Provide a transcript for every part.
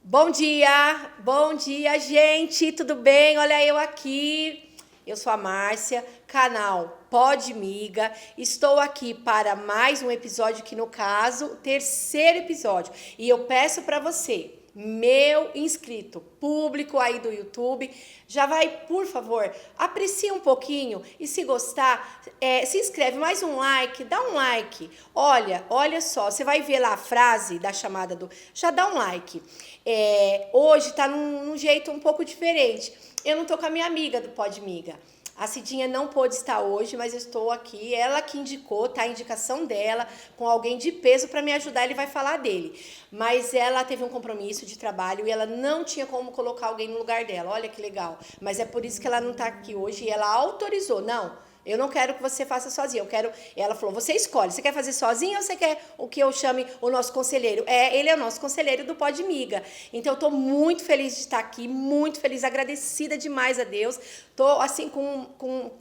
Bom dia, gente, tudo bem? Olha eu aqui, eu sou a Márcia, canal Pod Miga, estou aqui para mais um episódio, que no caso, o terceiro episódio, e eu peço para você, meu inscrito, público aí do YouTube, já vai, por favor, aprecia um pouquinho e se gostar, se inscreve, mais um like, dá um like. Olha só, você vai ver lá a frase da chamada do... Já dá um like. Hoje tá num jeito um pouco diferente. Eu não tô com a minha amiga do Pod Miga. A Cidinha não pôde estar hoje, mas eu estou aqui. Ela que indicou, tá? A indicação dela, com alguém de peso para me ajudar, ele vai falar dele. Mas ela teve um compromisso de trabalho e ela não tinha como colocar alguém no lugar dela. Olha que legal. Mas é por isso que ela não está aqui hoje e ela autorizou. Não, eu não quero que você faça sozinha. Ela falou, você escolhe. Você quer fazer sozinha ou você quer o que eu chame o nosso conselheiro? Ele é o nosso conselheiro do Pod Miga. Então, eu estou muito feliz de estar aqui, muito feliz, agradecida demais a Deus. Estou, assim, com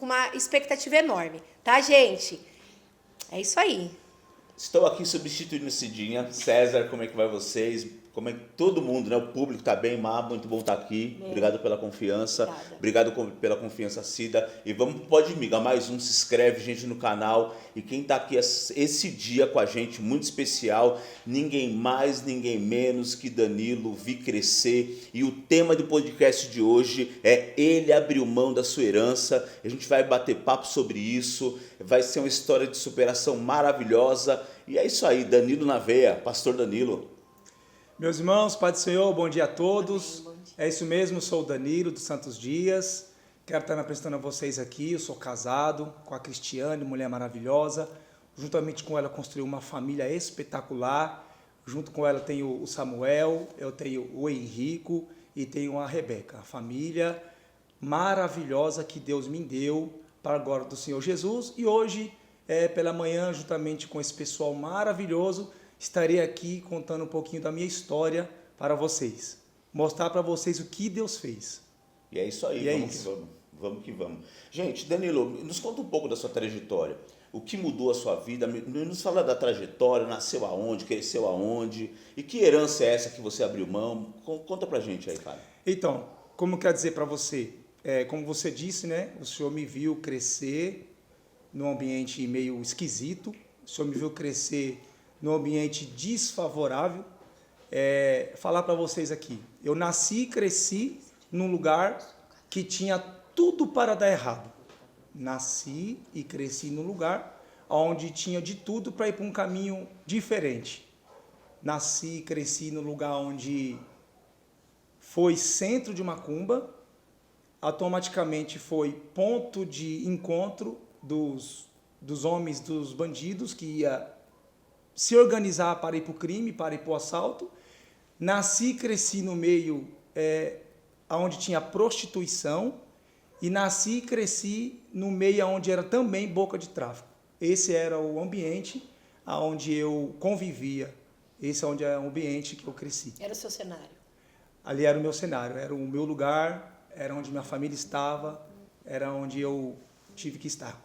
uma expectativa enorme. Tá, gente? É isso aí. Estou aqui substituindo Cidinha. César, como é que vai vocês? Como é que todo mundo, né? O público está bem, Má, muito bom estar aqui. Obrigado pela confiança. Obrigada. Obrigado pela confiança, Cida. E vamos pro Pod Miga, mais um, se inscreve, gente, no canal. E quem está aqui esse dia com a gente, muito especial, ninguém mais, ninguém menos que Danilo Vi Crescer. E o tema do podcast de hoje é Ele abriu mão da sua herança. A gente vai bater papo sobre isso. Vai ser uma história de superação maravilhosa. E é isso aí, Danilo na veia, Pastor Danilo. Meus irmãos, Pai do Senhor, bom dia a todos. Amém, bom dia. É isso mesmo, sou o Danilo dos Santos Dias. Quero estar me apresentando a vocês aqui. Eu sou casado com a Cristiane, mulher maravilhosa. Juntamente com ela construí uma família espetacular. Junto com ela tenho o Samuel, eu tenho o Henrico e tenho a Rebeca. A família maravilhosa que Deus me deu para a glória do Senhor Jesus. E hoje, pela manhã, juntamente com esse pessoal maravilhoso, estarei aqui contando um pouquinho da minha história para vocês. Mostrar para vocês o que Deus fez. E é isso aí, vamos que vamos. Gente, Danilo, nos conta um pouco da sua trajetória. O que mudou a sua vida? Nos fala da trajetória, nasceu aonde, cresceu aonde? E que herança é essa que você abriu mão? Conta pra gente aí, cara. Então, como eu quero dizer para você? Como você disse, né? O Senhor me viu crescer num ambiente meio esquisito. O Senhor me viu crescer num ambiente desfavorável. Falar para vocês aqui, eu nasci e cresci num lugar que tinha tudo para dar errado. Nasci e cresci num lugar onde tinha de tudo para ir para um caminho diferente. Nasci e cresci num lugar onde foi centro de macumba, automaticamente foi ponto de encontro dos homens, dos bandidos que ia se organizar para ir para o crime, para ir para o assalto. Nasci e cresci no meio onde tinha prostituição e nasci e cresci no meio onde era também boca de tráfico. Esse era o ambiente onde eu convivia. Esse é o ambiente que eu cresci. Era o seu cenário. Ali era o meu cenário, era o meu lugar, era onde minha família estava, era onde eu tive que estar.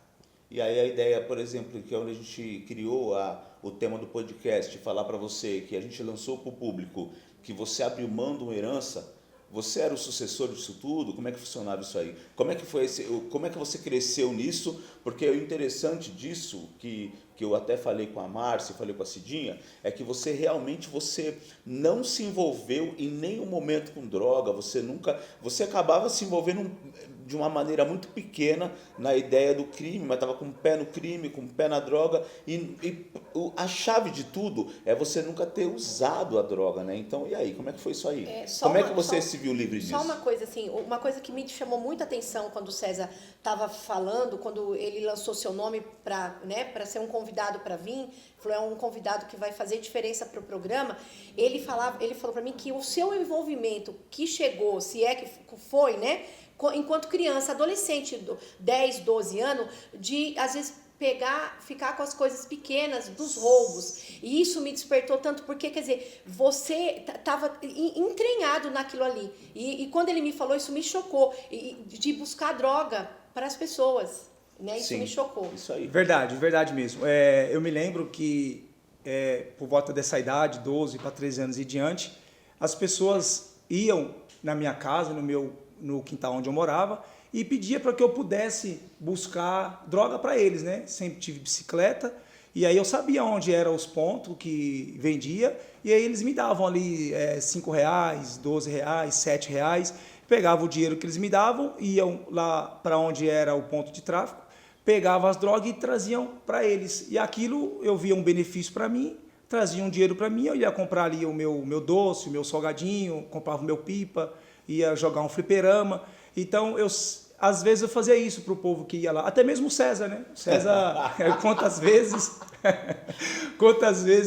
E aí a ideia, por exemplo, que é onde a gente criou o tema do podcast, falar para você que a gente lançou para o público que você abriu mão de uma herança, você era o sucessor disso tudo? Como é que funcionava isso aí? Como é que você cresceu nisso? Porque o interessante disso, que eu até falei com a Márcia, falei com a Cidinha, é que você não se envolveu em nenhum momento com droga, você acabava se envolvendo de uma maneira muito pequena na ideia do crime, mas estava com o pé no crime, com o pé na droga, e a chave de tudo é você nunca ter usado a droga, né? Então, e aí, como é que foi isso aí? Como é que você se viu livre disso? Só uma coisa, assim, uma coisa que me chamou muita atenção quando o César estava falando, quando ele lançou seu nome para ser um convidado para vir, falou, é um convidado que vai fazer diferença para o programa, ele falou para mim que o seu envolvimento que chegou, se é que foi, né, enquanto criança, adolescente, 10, 12 anos, de, às vezes, ficar com as coisas pequenas dos roubos. E isso me despertou tanto, porque, quer dizer, você estava entranhado naquilo ali. E quando ele me falou, isso me chocou. De buscar droga para as pessoas. Né? Isso me chocou. Isso aí. Verdade mesmo. Eu me lembro que, por volta dessa idade, 12 para 13 anos e diante, as pessoas iam na minha casa, no quintal onde eu morava, e pedia para que eu pudesse buscar droga para eles, né? Sempre tive bicicleta, e aí eu sabia onde eram os pontos que vendia, e aí eles me davam ali R$5, R$12, R$7, pegava o dinheiro que eles me davam, iam lá para onde era o ponto de tráfico, pegavam as drogas e traziam para eles. E aquilo eu via um benefício para mim, traziam um dinheiro para mim, eu ia comprar ali o meu doce, o meu salgadinho, comprava o meu pipa, ia jogar um fliperama. Então, às vezes eu fazia isso para o povo que ia lá. Até mesmo o César, né? O César, quantas vezes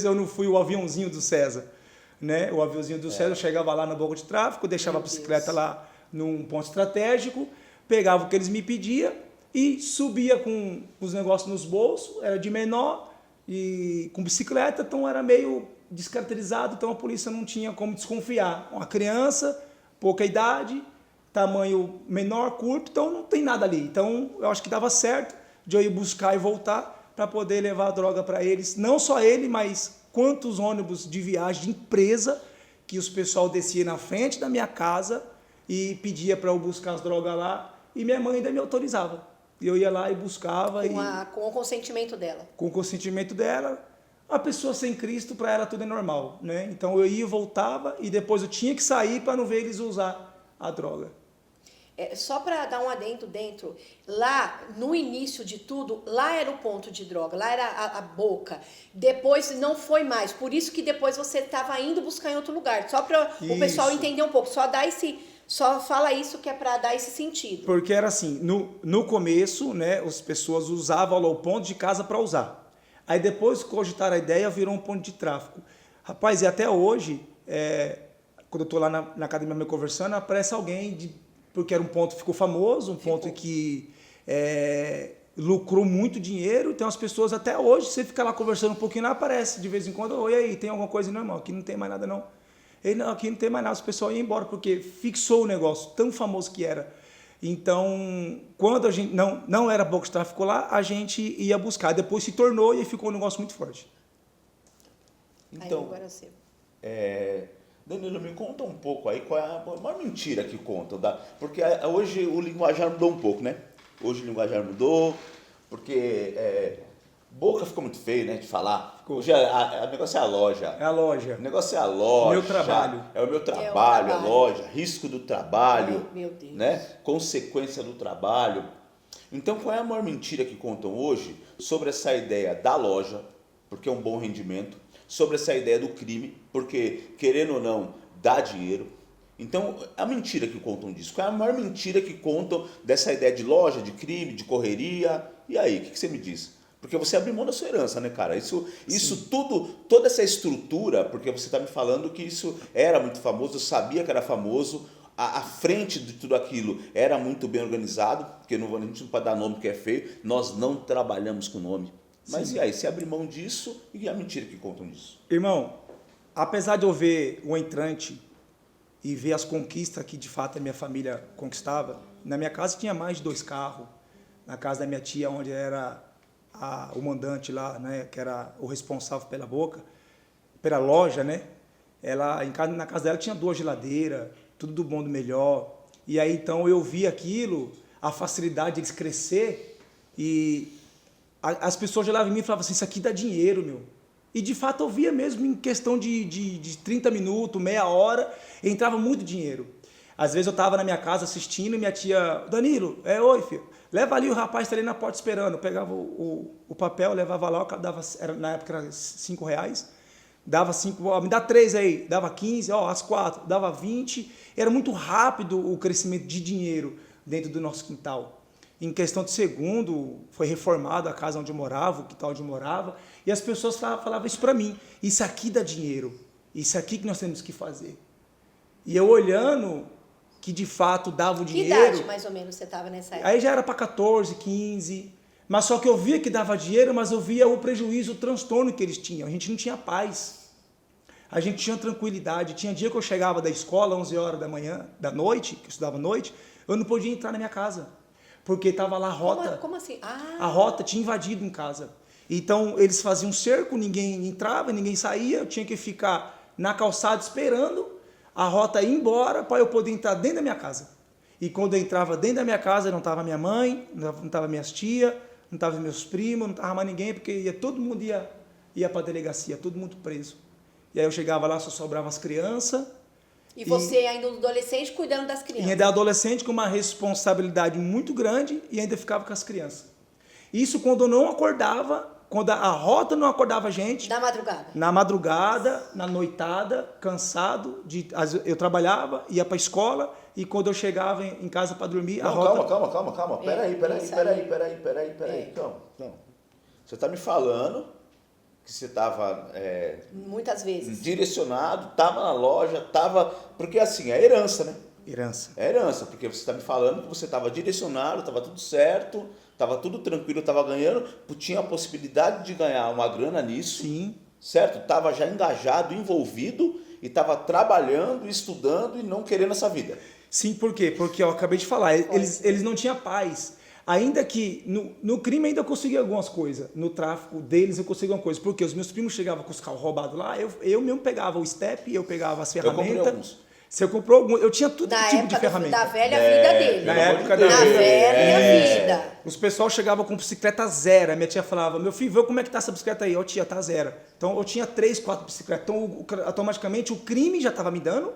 eu não fui o aviãozinho do César, né? O aviãozinho do César, eu chegava lá na boca de tráfico, deixava a bicicleta lá num ponto estratégico, pegava o que eles me pediam e subia com os negócios nos bolsos, era de menor e com bicicleta, então era meio descaracterizado, então a polícia não tinha como desconfiar. Uma criança, pouca idade, tamanho menor, curto, então não tem nada ali. Então eu acho que dava certo de eu ir buscar e voltar para poder levar a droga para eles. Não só ele, mas quantos ônibus de viagem de empresa que os pessoal descia na frente da minha casa e pedia para eu buscar as drogas lá e minha mãe ainda me autorizava. Eu ia lá e buscava. Com o consentimento dela. Com o consentimento dela. A pessoa sem Cristo, para ela tudo é normal, né? Então eu ia e voltava e depois eu tinha que sair para não ver eles usar a droga. Só para dar um adendo dentro, lá no início de tudo, lá era o ponto de droga, lá era a boca. Depois não foi mais, por isso que depois você estava indo buscar em outro lugar. Só para o pessoal entender um pouco, só fala isso que é para dar esse sentido. Porque era assim, no começo, né, as pessoas usavam lá o ponto de casa para usar. Aí depois que cogitaram a ideia, virou um ponto de tráfico. Rapaz, e até hoje, quando eu estou lá na academia me conversando, aparece alguém porque era um ponto que ficou famoso, ponto que lucrou muito dinheiro. Então as pessoas até hoje, você fica lá conversando um pouquinho, lá aparece de vez em quando, oi aí, tem alguma coisa? Não, irmão, aqui não tem mais nada não. Ele, não, aqui não tem mais nada, o pessoal ia embora, porque fixou o negócio, tão famoso que era. Então, quando a gente não era boca de tráfico lá, a gente ia buscar. Depois se tornou e ficou um negócio muito forte. Então, Danilo, me conta um pouco aí qual é a maior mentira que contam, porque hoje o linguajar mudou um pouco, né? Hoje o linguajar mudou, porque boca ficou muito feio, né, de falar. Hoje o negócio é a loja. É a loja. O negócio é a loja. Meu trabalho. É o meu trabalho, a loja, risco do trabalho, meu Deus. Né? Consequência do trabalho. Então, qual é a maior mentira que contam hoje sobre essa ideia da loja, porque é um bom rendimento, sobre essa ideia do crime, porque, querendo ou não, dá dinheiro. Então, a mentira que contam disso, qual é a maior mentira que contam dessa ideia de loja, de crime, de correria? E aí, o que você me diz? Porque você abriu mão da sua herança, né, cara? Isso tudo, toda essa estrutura, porque você está me falando que isso era muito famoso, eu sabia que era famoso, a frente de tudo aquilo era muito bem organizado, porque a gente não pode dar nome que é feio, nós não trabalhamos com nome. Mas sim. E aí, você abre mão disso e a mentira que contam disso? Irmão, apesar de eu ver o entrante e ver as conquistas que de fato a minha família conquistava, na minha casa tinha mais de 2 carros, na casa da minha tia, onde era o mandante lá, né, que era o responsável pela boca, pela loja, né, na casa dela tinha 2 geladeiras, tudo do bom do melhor, e aí então eu vi aquilo, a facilidade de eles crescer, e as pessoas olhavam em mim e falavam assim, isso aqui dá dinheiro, meu. E de fato eu via mesmo em questão de 30 minutos, meia hora, entrava muito dinheiro. Às vezes eu estava na minha casa assistindo e minha tia, Danilo, oi filho, leva ali, o rapaz está ali na porta esperando. Eu pegava o papel, levava lá, na época era R$5, dava 5, me dá 3 aí, dava 15, as 4, dava 20. Era muito rápido o crescimento de dinheiro dentro do nosso quintal. Em questão de segundo, foi reformada a casa onde eu morava, o quintal onde eu morava, e as pessoas falavam isso para mim, isso aqui dá dinheiro, isso aqui que nós temos que fazer. E eu olhando que de fato dava o dinheiro... Que idade mais ou menos você estava nessa época? Aí já era para 14, 15, mas só que eu via que dava dinheiro, mas eu via o prejuízo, o transtorno que eles tinham. A gente não tinha paz, a gente tinha tranquilidade. Tinha dia que eu chegava da escola, 11 horas da noite, que eu estudava à noite, eu não podia entrar na minha casa, porque estava lá a rota. Como assim? A rota tinha invadido em casa. Então, eles faziam um cerco, ninguém entrava, ninguém saía, eu tinha que ficar na calçada esperando a rota ia embora para eu poder entrar dentro da minha casa. E quando eu entrava dentro da minha casa, não estava minha mãe, não estava minhas tias, não estava meus primos, não estava mais ninguém, porque todo mundo ia para a delegacia, todo mundo preso. E aí eu chegava lá, só sobravam as crianças. E você ainda um adolescente cuidando das E crianças. ainda adolescente com uma responsabilidade muito grande e ainda ficava com as crianças. Isso quando eu não acordava, quando a rota não acordava a gente. Da madrugada. Na madrugada, na noitada, cansado. Eu trabalhava, ia para a escola e quando eu chegava em casa para dormir, a Não, rota... calma. Peraí. Calma. Você está me falando que você estava Muitas vezes. direcionado, estava na loja, estava... Porque assim, é herança, né? Herança. É herança, porque você está me falando que você estava direcionado, estava tudo certo, estava tudo tranquilo, estava ganhando, tinha a possibilidade de ganhar uma grana nisso, Sim. certo? Estava já engajado, envolvido, e estava trabalhando, estudando e não querendo essa vida. Sim, por quê? Porque eu acabei de falar, eles não tinham paz. Ainda que no crime ainda eu consegui algumas coisas, no tráfico deles eu consegui algumas coisas, porque os meus primos chegavam com os carros roubados lá, eu mesmo pegava o step, eu pegava as ferramentas. Eu comprei alguns. Se eu comprou algum, eu tinha todo Na tipo de época ferramenta. da velha vida dele. Na época da Na vida. velha vida. Os pessoal chegavam com bicicleta zero. A minha tia falava, meu filho, vê como é que tá essa bicicleta aí. Ó, tia, tá zero. Então eu tinha 3, 4 bicicletas. Então automaticamente o crime já estava me dando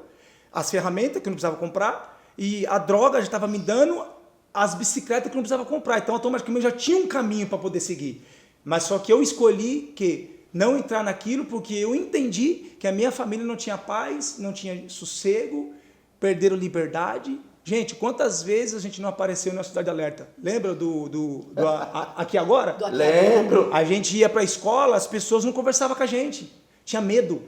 as ferramentas que eu não precisava comprar e a droga já estava me dando as bicicletas que eu não precisava comprar. Então automaticamente eu já tinha um caminho para poder seguir. Mas só que eu escolhi que não entrar naquilo porque eu entendi que a minha família não tinha paz, não tinha sossego, perderam liberdade. Gente, quantas vezes a gente não apareceu na Cidade Alerta? Lembra Aqui Agora? Do Aqui Lembro. A gente ia para a escola, as pessoas não conversavam com a gente. Tinha medo.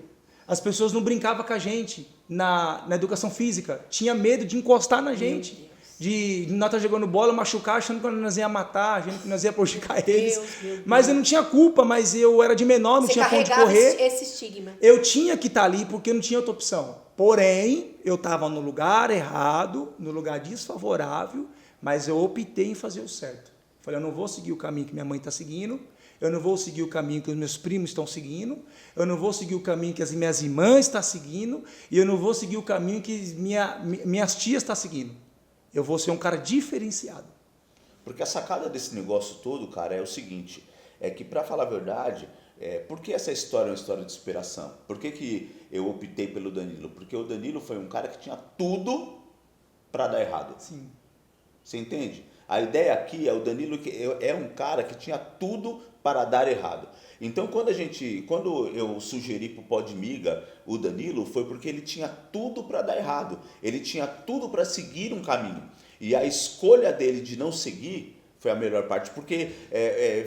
As pessoas não brincavam com a gente na educação física. Tinha medo de encostar na gente. De nós estar jogando bola, machucar, achando que nós ia matar, achando que nós ia prejudicar eles. Meu Deus. Mas eu não tinha culpa, mas eu era de menor, não Você tinha pra onde carregava correr. esse estigma. Eu tinha que estar ali porque eu não tinha outra opção. Porém, eu estava no lugar errado, no lugar desfavorável, mas eu optei em fazer o certo. Falei, eu não vou seguir o caminho que minha mãe está seguindo, eu não vou seguir o caminho que os meus primos estão seguindo, eu não vou seguir o caminho que as minhas irmãs estão seguindo, e eu não vou seguir o caminho que minhas tias estão seguindo. Eu vou ser um cara diferenciado. Porque a sacada desse negócio todo, cara, é o seguinte, é que, para falar a verdade, por que essa história é uma história de superação? Por que eu optei pelo Danilo? Porque o Danilo foi um cara que tinha tudo para dar errado. Sim. Você entende? A ideia aqui é o Danilo que é um cara que tinha tudo para dar errado. Então, quando eu sugeri para o Podmiga o Danilo, foi porque ele tinha tudo para dar errado. Ele tinha tudo para seguir um caminho. E a escolha dele de não seguir foi a melhor parte, porque,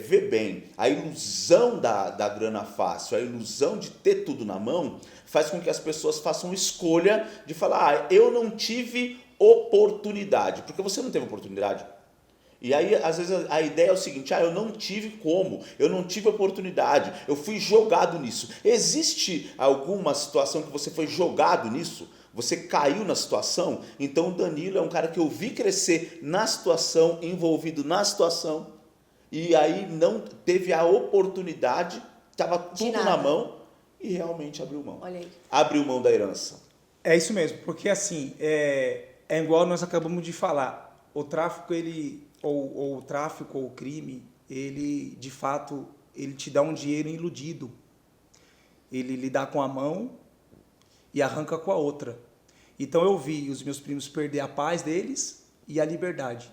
vê bem, a ilusão da grana fácil, a ilusão de ter tudo na mão, faz com que as pessoas façam escolha de falar, eu não tive oportunidade, porque você não teve oportunidade. E aí, às vezes, a ideia é o seguinte, eu não tive como, eu não tive oportunidade, eu fui jogado nisso. Existe alguma situação que você foi jogado nisso? Você caiu na situação? Então, o Danilo é um cara que eu vi crescer na situação, envolvido na situação, e aí não teve a oportunidade, estava tudo na mão, e realmente abriu mão. Olha aí. Abriu mão da herança. É isso mesmo, porque assim, é igual nós acabamos de falar, o tráfico, ou o tráfico ou o crime, ele, de fato, ele te dá um dinheiro iludido. Ele lhe dá com a mão e arranca com a outra. Então eu vi os meus primos perder a paz deles e a liberdade.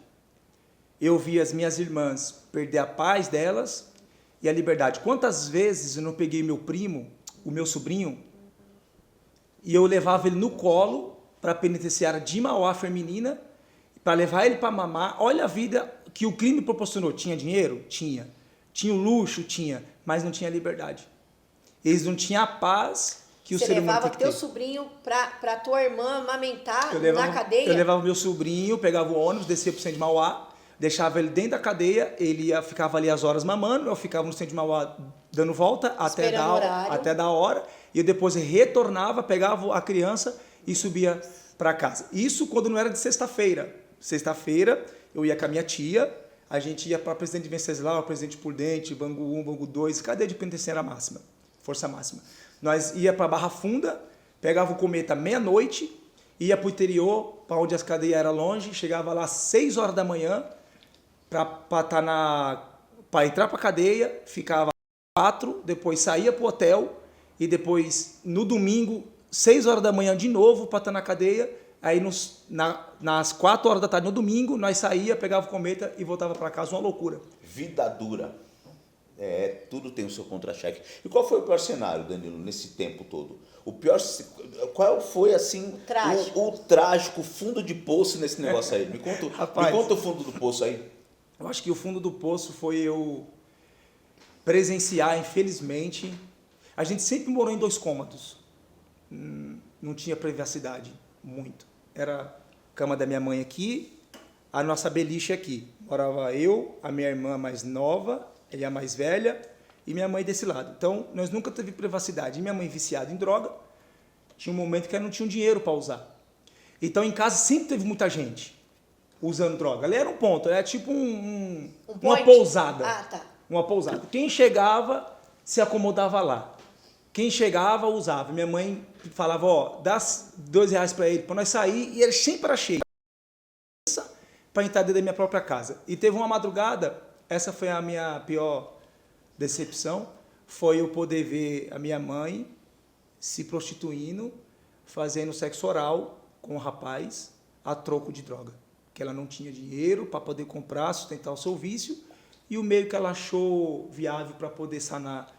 Eu vi as minhas irmãs perder a paz delas e a liberdade. Quantas vezes eu não peguei meu primo, o meu sobrinho, e eu levava ele no colo para a penitenciária de Mauá feminina, para levar ele para mamar. Olha a vida que o crime proporcionou. Tinha dinheiro? Tinha. Tinha o luxo? Tinha. Mas não tinha liberdade. Eles não tinham a paz que o ser humano tem que ter. Você levava teu sobrinho para tua irmã amamentar na cadeia? Eu levava o meu sobrinho, pegava o ônibus, descia para o centro de Mauá, deixava ele dentro da cadeia, ele ficava ali as horas mamando, eu ficava no centro de Mauá dando volta até dar a hora, e eu depois retornava, pegava a criança e subia para casa. Isso quando não era de sexta-feira. Sexta-feira eu ia com a minha tia, a gente ia para Presidente Venceslau, Presidente Prudente, Bangu 1, Bangu 2, cadeia de penitenciária máxima, força máxima. Nós ia para Barra Funda, pegava o cometa meia-noite, ia para o interior, para onde as cadeias eram longe, chegava lá às 6 horas da manhã, para entrar para a cadeia, ficava 4, depois saía para o hotel, e depois, no domingo, 6 horas da manhã de novo, para estar na cadeia. Aí nas 4 horas da tarde no domingo, nós saía, pegava o cometa e voltava para casa, uma loucura. Vida dura. Tudo tem o seu contra-cheque. E qual foi o pior cenário, Danilo, nesse tempo todo? Qual foi, assim, o trágico fundo de poço nesse negócio aí? Rapaz, me conta o fundo do poço aí. Eu acho que o fundo do poço foi eu presenciar, infelizmente. A gente sempre morou em 2 cômodos. Não tinha privacidade, muito. Era a cama da minha mãe aqui, a nossa beliche aqui. Morava eu, a minha irmã mais nova, ele a mais velha, e minha mãe desse lado. Então, nós nunca teve privacidade. E minha mãe viciada em droga, tinha um momento que ela não tinha dinheiro para usar. Então, em casa sempre teve muita gente usando droga. Ali era um ponto, era tipo uma pousada. Ah, tá. Uma pousada. Quem chegava, se acomodava lá. Quem chegava, usava. Minha mãe falava, ó, dá R$2 para ele, para nós sair, e ele sempre era cheio. Para entrar dentro da minha própria casa. E teve uma madrugada, essa foi a minha pior decepção, foi eu poder ver a minha mãe se prostituindo, fazendo sexo oral com o rapaz a troco de droga. Que ela não tinha dinheiro para poder comprar, sustentar o seu vício, e o meio que ela achou viável para poder sanar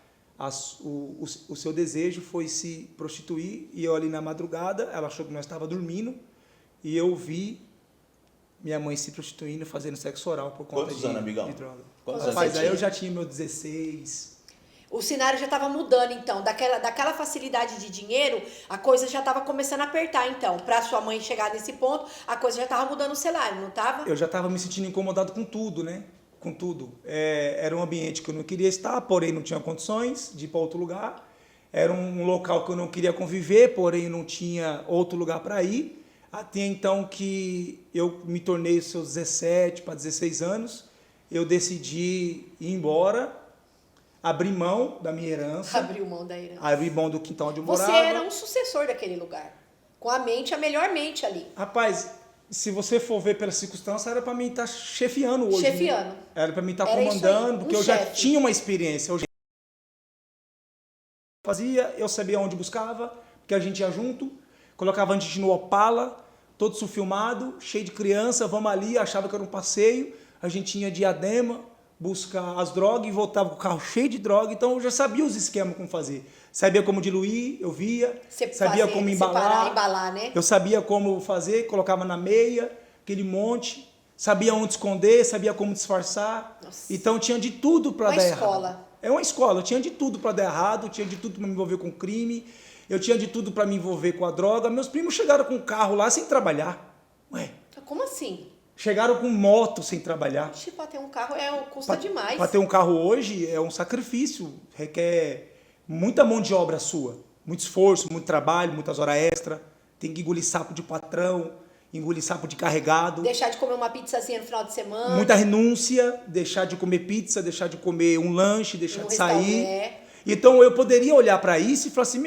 o seu desejo foi se prostituir. E eu ali na madrugada, ela achou que nós estávamos dormindo, e eu vi minha mãe se prostituindo, fazendo sexo oral por conta Quantos anos, amigão? de droga. Quantos Rapaz, anos aí eu já tinha meus 16. O cenário já estava mudando, então. Daquela facilidade de dinheiro, a coisa já estava começando a apertar, então. Para sua mãe chegar nesse ponto, a coisa já estava mudando o cenário, não estava? Eu já estava me sentindo incomodado com tudo, né? Com tudo. Era um ambiente que eu não queria estar, porém não tinha condições de ir para outro lugar. Era um local que eu não queria conviver, porém não tinha outro lugar para ir. Até então que eu me tornei os seus 17 para 16 anos, eu decidi ir embora, abrir mão da minha herança. Abriu mão da herança. Abrir mão do quintal onde eu morava. Você era um sucessor daquele lugar. Com a mente, a melhor mente ali. Rapaz, se você for ver pela circunstância, era para mim estar chefiando hoje. Chefiando. Né? Era para mim estar Era comandando, porque eu já chefe. tinha uma experiência. Eu já fazia, eu sabia onde buscava, porque a gente ia junto, colocava a gente no Opala, todo filmado, cheio de criança, vamos ali, achava que era um passeio, a gente ia Diadema, buscar as drogas e voltava com o carro cheio de droga, então eu já sabia os esquemas como fazer. Sabia como diluir, eu via, sabia como embalar, né? Eu sabia como fazer, colocava na meia, aquele monte, sabia onde esconder, sabia como disfarçar. Nossa. Então tinha de tudo para dar errado. Uma escola. É uma escola, tinha de tudo para dar errado, tinha de tudo para me envolver com crime, eu tinha de tudo para me envolver com a droga. Meus primos chegaram com um carro lá sem trabalhar. Ué. Como assim? Chegaram com moto sem trabalhar. Para ter um carro custa demais. Para ter um carro hoje é um sacrifício, requer muita mão de obra sua, muito esforço, muito trabalho, muitas horas extra. Tem que engolir sapo de patrão, engolir sapo de carregado. Deixar de comer uma pizzazinha no final de semana. Muita renúncia, deixar de comer pizza, deixar de comer um lanche, deixar de sair. Então eu poderia olhar para isso e falar assim,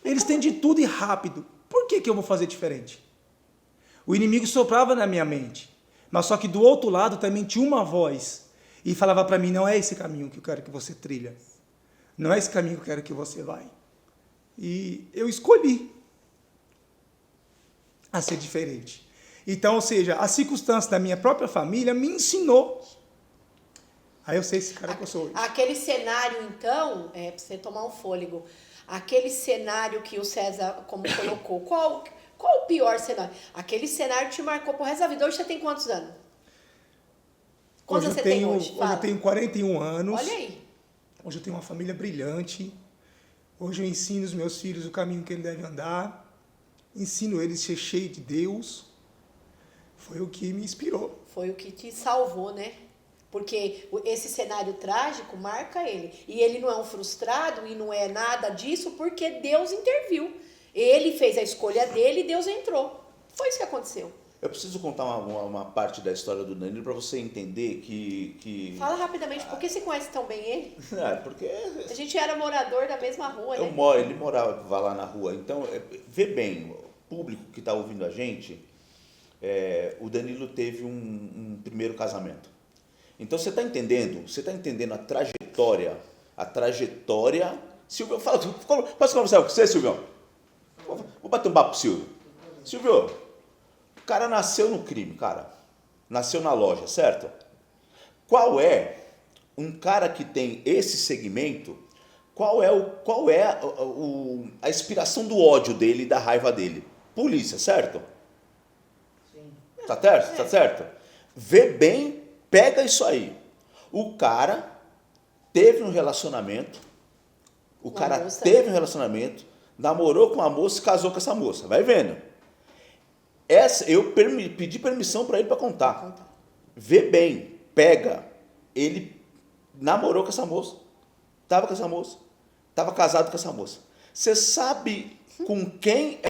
eles têm de tudo e rápido. Por que eu vou fazer diferente? O inimigo soprava na minha mente. Mas só que do outro lado também tinha uma voz. E falava para mim, não é esse caminho que eu quero que você trilha. Não é esse caminho que eu quero que você vai. E eu escolhi a ser diferente. Então, ou seja, a circunstância da minha própria família me ensinou. Aí eu sei esse cara que eu sou hoje. Aquele cenário, então, para você tomar um fôlego, aquele cenário que o César como colocou, qual o pior cenário? Aquele cenário te marcou pro resto da vida. Hoje você tem quantos anos? Quantos anos você tem hoje? Hoje eu tenho 41 anos. Olha aí. Hoje eu tenho uma família brilhante. Hoje eu ensino os meus filhos o caminho que eles devem andar. Ensino eles a ser cheios de Deus. Foi o que me inspirou. Foi o que te salvou, né? Porque esse cenário trágico marca ele. E ele não é um frustrado e não é nada disso porque Deus interviu. Ele fez a escolha dele e Deus entrou. Foi isso que aconteceu. Eu preciso contar uma parte da história do Danilo para você entender que... Fala rapidamente, por que você conhece tão bem ele? Porque... A gente era morador da mesma rua, né? Ele morava lá na rua. Então, vê bem, o público que está ouvindo a gente, o Danilo teve um primeiro casamento. Então, você está entendendo a trajetória. Silvio, posso conversar com você, Silvio? Vou bater um papo com o Silvio. Silvio, o cara nasceu no crime, cara. Nasceu na loja, certo? Qual é um cara que tem esse segmento, qual é a inspiração do ódio dele e da raiva dele? Polícia, certo? Sim. Tá certo? Tá certo? Vê bem, pega isso aí. O cara teve um relacionamento, namorou com uma moça e casou com essa moça. Vai vendo. Eu pedi permissão para ele para contar. Vê bem, pega. Ele namorou com essa moça, estava com essa moça, estava casado com essa moça. Você sabe com quem é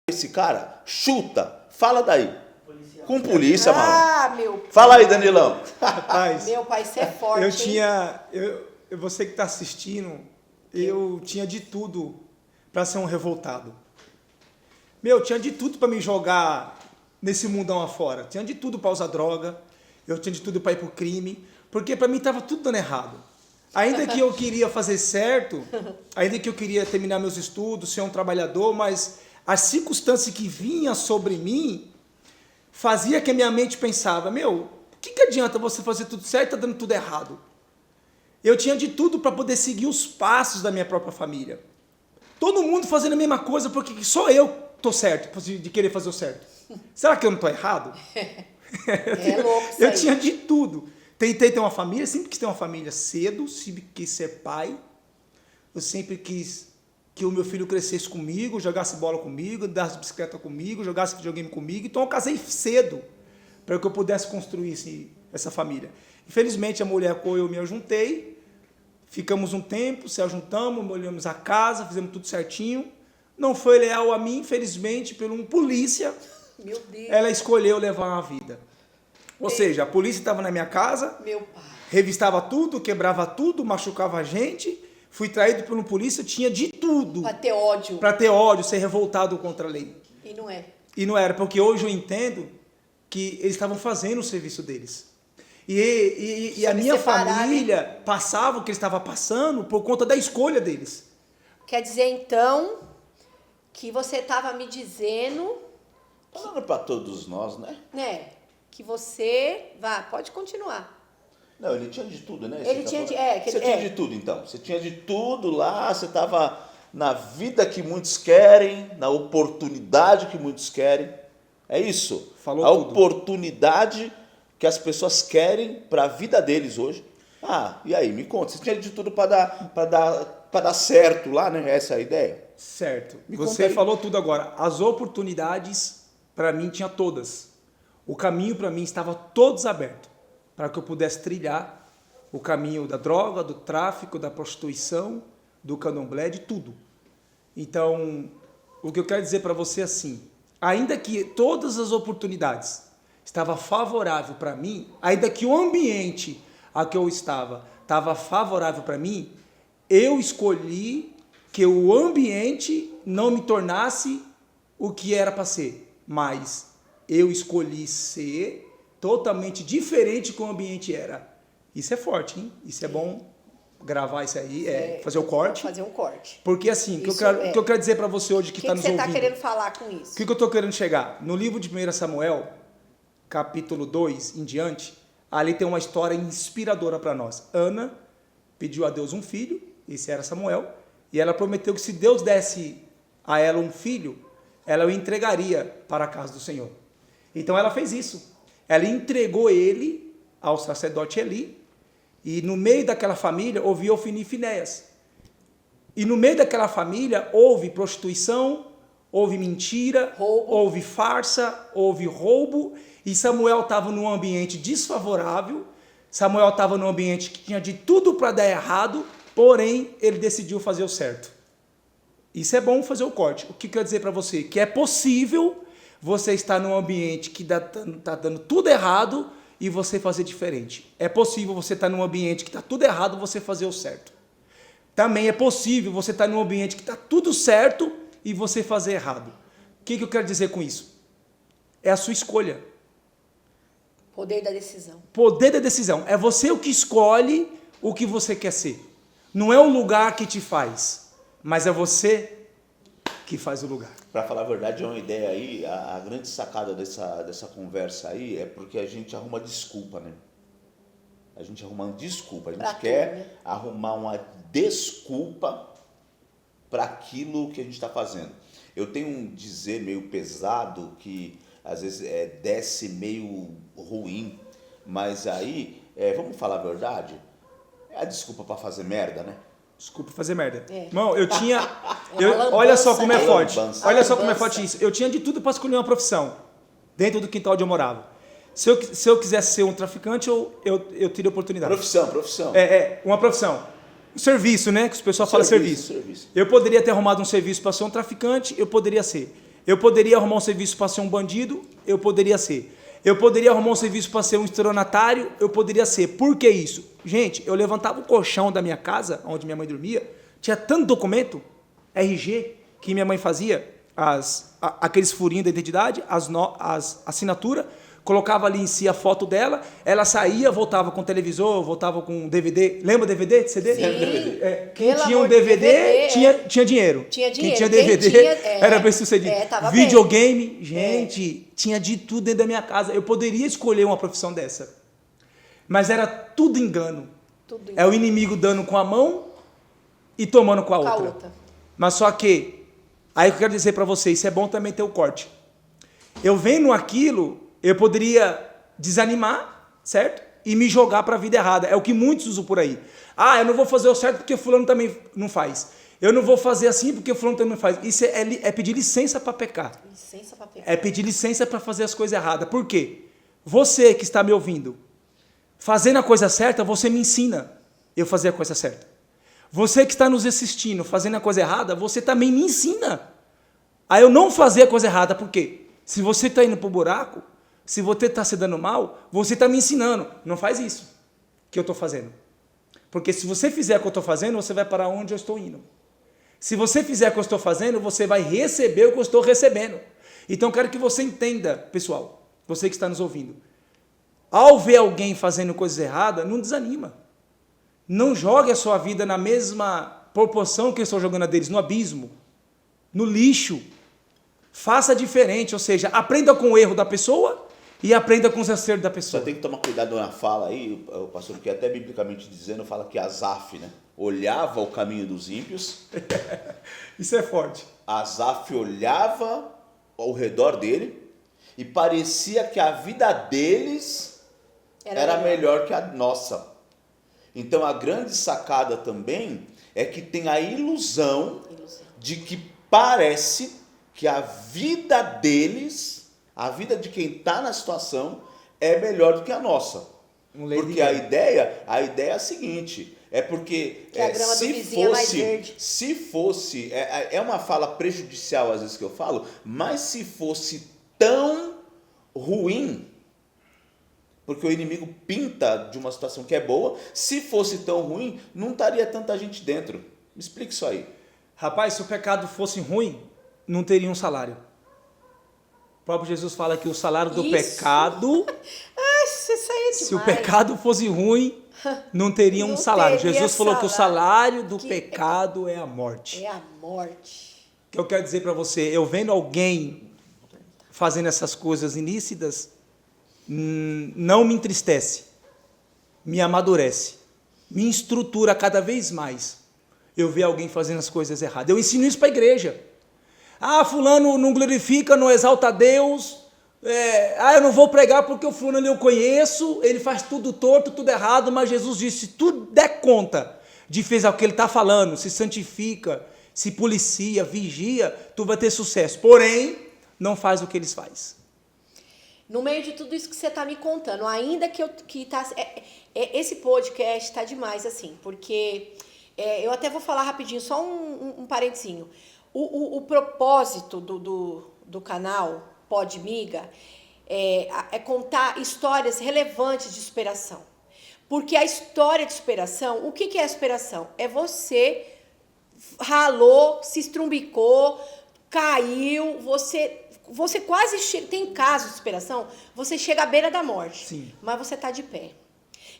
esse cara? Chuta, fala daí. Policial. Com polícia, mano. Meu pai. Fala aí, Danilão. Rapaz, Meu pai, você é forte, você que está assistindo, eu tinha de tudo para ser um revoltado. Tinha de tudo para me jogar nesse mundão afora. Tinha de tudo para usar droga, eu tinha de tudo para ir pro crime, porque para mim estava tudo dando errado. Ainda que eu queria fazer certo, ainda que eu queria terminar meus estudos, ser um trabalhador, mas as circunstâncias que vinham sobre mim fazia que a minha mente pensava, o que adianta você fazer tudo certo e tá dando tudo errado? Eu tinha de tudo para poder seguir os passos da minha própria família. Todo mundo fazendo a mesma coisa, porque só eu tô certo, de querer fazer o certo. Será que eu não tô errado? É louco isso Eu aí. tinha de tudo. Tentei ter uma família, sempre quis ter uma família cedo, sempre quis ser pai. Eu sempre quis que o meu filho crescesse comigo, jogasse bola comigo, andasse bicicleta comigo, jogasse videogame comigo. Então eu casei cedo para que eu pudesse construir essa família. Infelizmente a mulher com eu me juntei, ficamos um tempo, se ajuntamos, molhamos a casa, fizemos tudo certinho. Não foi leal a mim, infelizmente, por um polícia. Meu Deus. Ela escolheu levar uma vida. Ou seja, a polícia estava na minha casa, Meu pai. revistava tudo, quebrava tudo, machucava a gente. Fui traído por um polícia, tinha de tudo. Pra ter ódio. Para ter ódio, ser revoltado contra a lei. E não é. E não era, porque hoje eu entendo que eles estavam fazendo o serviço deles. E a minha família passava o que eles estavam passando por conta da escolha deles. Quer dizer, então, que você estava me dizendo, Falando para todos nós, né? que você... pode continuar. Não, ele tinha de tudo, né? Ele tinha Você tinha de tudo, então. Você tinha de tudo lá, você estava na vida que muitos querem, na oportunidade que muitos querem. É isso. Falou a tudo. Oportunidade que as pessoas querem para a vida deles hoje. E aí, me conta. Você tinha de tudo para dar certo lá, né? Essa é a ideia? Certo. Me conta Você aí. falou tudo agora. As oportunidades, para mim, tinha todas. O caminho, para mim, estava todos aberto para que eu pudesse trilhar o caminho da droga, do tráfico, da prostituição, do candomblé, de tudo. Então, o que eu quero dizer para você é assim, ainda que todas as oportunidades estavam favoráveis para mim, ainda que o ambiente a que eu estava favorável para mim, eu escolhi que o ambiente não me tornasse o que era para ser, mas eu escolhi ser totalmente diferente do que o ambiente era. Isso é forte, hein? Isso é bom gravar isso aí, fazer o corte. Fazer um corte. Porque assim, o que eu quero dizer para você hoje que está nos você ouvindo. está querendo falar com isso? O que eu estou querendo chegar? No livro de 1 Samuel, capítulo 2 em diante, ali tem uma história inspiradora para nós. Ana pediu a Deus um filho, esse era Samuel, e ela prometeu que se Deus desse a ela um filho, ela o entregaria para a casa do Senhor. Então ela fez isso. Ela entregou ele ao sacerdote Eli, e no meio daquela família houve Ofni e Finéias. E no meio daquela família houve prostituição, houve mentira, houve farsa, houve roubo, e Samuel estava num ambiente desfavorável, Samuel estava num ambiente que tinha de tudo para dar errado, porém ele decidiu fazer o certo. Isso é bom fazer o corte. O que eu quero dizer para você? Que é possível você estar num ambiente que está dando tudo errado e você fazer diferente. É possível você estar num ambiente que está tudo errado e você fazer o certo. Também é possível você estar num ambiente que está tudo certo e você fazer errado. O que eu quero dizer com isso? É a sua escolha. Poder da decisão. Poder da decisão. É você o que escolhe o que você quer ser. Não é o lugar que te faz, mas é você que faz o lugar. Para falar a verdade, é uma ideia aí, a grande sacada dessa conversa aí é porque a gente arruma desculpa, né? A gente arruma uma desculpa, a gente Pra quer tudo, né? arrumar uma desculpa para aquilo que a gente está fazendo. Eu tenho um dizer meio pesado que às vezes desce meio ruim, mas aí, vamos falar a verdade, é a desculpa para fazer merda, né? Desculpa fazer merda. É. Irmão, eu tinha... É uma lambança, olha só como é né? forte. Lambança. Olha só como é Lambança. forte isso. Eu tinha de tudo para escolher uma profissão. Dentro do quintal onde eu morava. Se eu quisesse ser um traficante, eu teria oportunidade. Profissão. Uma profissão. Um serviço, né? Que o pessoal fala serviço. Serviço. Eu poderia ter arrumado um serviço para ser um traficante, eu poderia ser. Eu poderia arrumar um serviço para ser um bandido, eu poderia ser. Eu poderia arrumar um serviço para ser um estelionatário, eu poderia ser. Por que isso? Gente, eu levantava o colchão da minha casa, onde minha mãe dormia, tinha tanto documento, RG, que minha mãe fazia, aqueles furinhos da identidade, as assinaturas, colocava ali em si a foto dela, ela saía, voltava com televisor, voltava com DVD. Lembra DVD, CD? Sim. Quem Pelo tinha um amor de DVD, DVD, tinha dinheiro. Tinha Quem dinheiro. tinha Quem DVD tinha, era bem sucedido. tava Videogame, gente, tinha de tudo dentro da minha casa. Eu poderia escolher uma profissão dessa. Mas era tudo engano. Tudo É o inimigo dando com a mão e tomando com a com a outra. outra. Mas só que, aí eu quero dizer para vocês, isso é bom também ter o corte. Eu vendo aquilo, eu poderia desanimar, certo? E me jogar para a vida errada. É o que muitos usam por aí. Ah, eu não vou fazer o certo porque fulano também não faz. Eu não vou fazer assim porque fulano também não faz. Isso é pedir licença para pecar. Licença pra pegar. É pedir licença para fazer as coisas erradas. Por quê? Você que está me ouvindo, fazendo a coisa certa, você me ensina eu fazer a coisa certa. Você que está nos assistindo, fazendo a coisa errada, você também me ensina a eu não fazer a coisa errada. Por quê? Se você está indo para o buraco, se você está se dando mal, você está me ensinando. Não faz isso que eu estou fazendo. Porque se você fizer o que eu estou fazendo, você vai para onde eu estou indo. Se você fizer o que eu estou fazendo, você vai receber o que eu estou recebendo. Então, eu quero que você entenda, pessoal, você que está nos ouvindo. Ao ver alguém fazendo coisas erradas, não desanima. Não jogue a sua vida na mesma proporção que eu estou jogando a deles, no abismo, no lixo. Faça diferente, ou seja, aprenda com o erro da pessoa e aprenda com os acertos da Só pessoa. tem que tomar cuidado na fala aí, o pastor, porque até biblicamente dizendo, fala que Asaf, né, olhava o caminho dos ímpios, Isso é forte. Asaf olhava ao redor dele e parecia que a vida deles era melhor que a nossa. Então a grande sacada também é que tem a ilusão de que parece que a vida deles, a vida de quem está na situação, é melhor do que a nossa. Porque a ideia é a seguinte, é porque Que a grama do vizinho é mais verde. se fosse, é uma fala prejudicial às vezes que eu falo, mas se fosse tão ruim, porque o inimigo pinta de uma situação que é boa, se fosse tão ruim, não estaria tanta gente dentro. Me explica isso aí. Rapaz, se o pecado fosse ruim, não teria um salário. O próprio Jesus fala que o salário do Isso. pecado, Isso aí é demais. se o pecado fosse ruim, não teria um Não salário. teria Jesus falou que o salário do Que- pecado é a morte. É a morte. O que eu quero dizer para você, eu vendo alguém fazendo essas coisas ilícitas, não me entristece, me amadurece, me estrutura cada vez mais. Eu ver alguém fazendo as coisas erradas. Eu ensino isso para a igreja. Ah, fulano não glorifica, não exalta a Deus. Eu não vou pregar porque o fulano eu conheço, ele faz tudo torto, tudo errado, mas Jesus disse, se tu der conta de fazer o que ele está falando, se santifica, se policia, vigia, tu vai ter sucesso. Porém, não faz o que eles fazem. No meio de tudo isso que você está me contando, ainda esse podcast está demais, assim, porque eu até vou falar rapidinho, só um parentezinho. O propósito do canal Pode Miga é contar histórias relevantes de superação. Porque a história de superação, o que é a superação? É você ralou, se estrumbicou, caiu, você quase chega, tem casos de superação, você chega à beira da morte, Sim. mas você está de pé.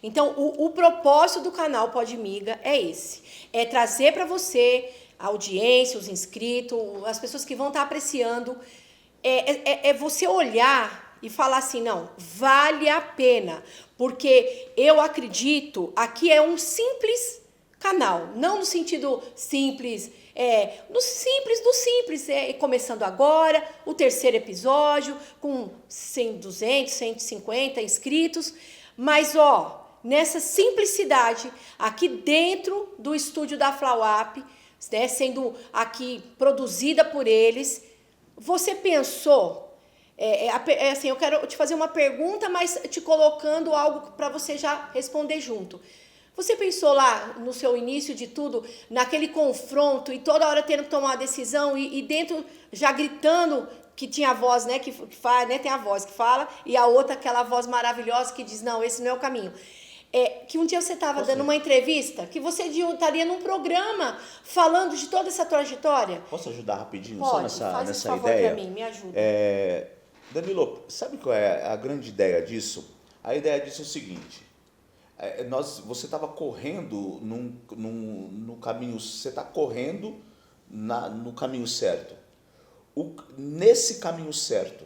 Então, o propósito do canal Pode Miga é esse, é trazer para você a audiência, os inscritos, as pessoas que vão estar apreciando, é você olhar e falar assim, não, vale a pena, porque eu acredito, aqui é um simples canal, não no sentido simples, no simples do simples, começando agora, o 3º episódio, com 100, 200, 150 inscritos, mas, nessa simplicidade, aqui dentro do estúdio da FLAUAP, né, sendo aqui produzida por eles, você pensou, assim, eu quero te fazer uma pergunta, mas te colocando algo para você já responder junto. Você pensou lá, no seu início de tudo, naquele confronto e toda hora tendo que tomar uma decisão e dentro já gritando, que tinha a voz, né, que faz, né, tem a voz que fala e a outra, aquela voz maravilhosa que diz, não, esse não é o caminho. Que um dia você estava dando uma entrevista, que você estaria num programa falando de toda essa trajetória. Posso ajudar rapidinho? Pode, só faz nessa esse favor ideia? para mim, me ajuda. Danilo, sabe qual é a grande ideia disso? A ideia disso é o seguinte, você estava correndo no caminho, você está correndo no caminho certo. Nesse caminho certo,